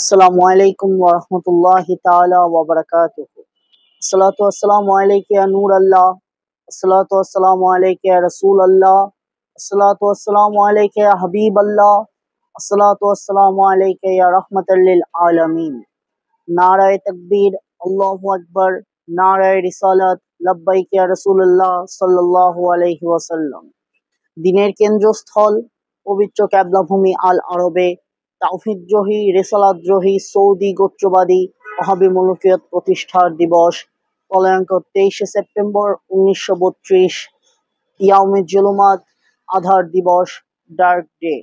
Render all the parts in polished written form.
আসসালামু আলাইকুম ওয়া রাহমাতুল্লাহি তাআলা ওয়া বারাকাতুহু। আসসালাতু ওয়াসসালামু আলাইকা ইয়া নূর আল্লাহ। আসসালাতু ওয়াসসালামু আলাইকা ইয়া রাসূল আল্লাহ। আসসালাতু ওয়াসসালামু আলাইকা ইয়া হাবিব আল্লাহ। আসসালাতু ওয়াসসালামু আলাইকা ইয়া রাহমাতাল লিল আলামিন। নারায়ে তাকবীর, আল্লাহু আকবার, নারায়ে রিসালাত, লাব্বাইক ইয়া রাসূলুল্লাহ সাল্লাল্লাহু আলাইহি ওয়াসাল্লাম। দিনের কেন্দ্রস্থল পবিত্র ক্যাবলাভূমি আল আরবে তাওহীদদ্রোহী রেসালাতদ্রোহী সৌদি গোত্রবাদী ওয়াহাবি মুলুকিয়ত প্রতিষ্ঠার দিবস পলায়ঙ্ক 23শে সেপ্টেম্বর 1932। ইয়াউমে জুলুমাত, আধার দিবস, ডার্ক ডে।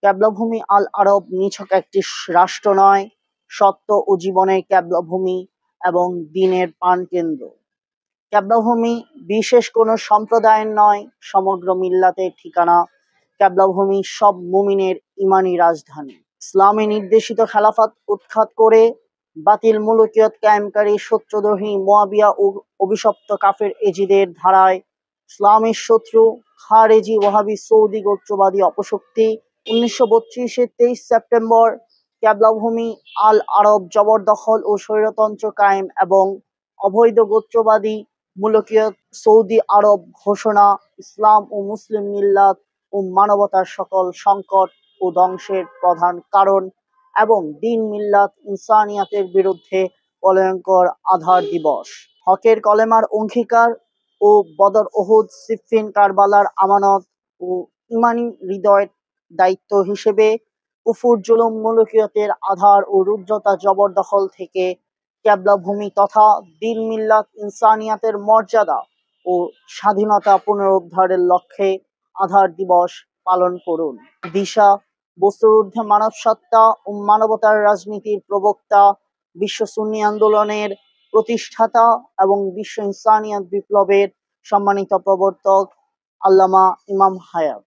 ক্যাবলাভূমি আল আরব নিছক একটি রাষ্ট্র নয়, সত্য ও জীবনের ক্যাবলাভূমি এবং দিনের প্রাণকেন্দ্র। ক্যাবলাভূমি বিশেষ কোনো সম্প্রদায়ের নয়, সমগ্র মিল্লাতের ঠিকানা। ক্যাবলাভূমি সব মুমিনের ইমানি রাজধানী। ইসলামে নির্দেশিত খেলাফত উৎখাত করে বাতিল মুলুকিয়ত কায়েমকারী সত্যদ্রোহী মুয়াবিয়া ও অভিশপ্ত কাফের এজিদের ধারায় ইসলামের শত্রু খারেজি ওয়াহাবি সৌদি গোত্রবাদী অপশক্তি 1932-এর 23 সেপ্টেম্বর ক্যাবলাভূমি আল আরব জবরদখল ও স্বৈরতন্ত্র কায়েম এবং অবৈধ গোত্রবাদী মুলুকিয়ত সৌদি আরব ঘোষণা ইসলাম ও মুসলিম মিল্লাত ও মানবতার সকল সংকট ও ধ্বংসের প্রধান কারণ এবং দিন মিল্লাত ইনসানিয়াতের বিরুদ্ধে ভয়ঙ্কর আধার দিবস। হকের কলেমার অঙ্গীকার ও বদর, উহুদ, সিফফিন, কারবালার আমানত ও ইমানি হৃদয়ের দায়িত্ব হিসেবে কুফর, জুলুম, মুলুকিয়তের আধার ও রুদ্রতা জবরদখল থেকে ক্যাবলাভূমি তথা দিন মিল্লাত ইনসানিয়াতের মর্যাদা ও স্বাধীনতা পুনরুদ্ধারের লক্ষ্যে আধার দিবস পালন করুন। দিশা, বস্তুর ঊর্ধ্বে মানব সত্তা ও মানবতার রাজনীতির প্রবক্তা, বিশ্ব সুন্নি আন্দোলনের প্রতিষ্ঠাতা এবং বিশ্ব ইনসানিয়াত বিপ্লবের সম্মানিত প্রবর্তক আল্লামা ইমাম হায়াত।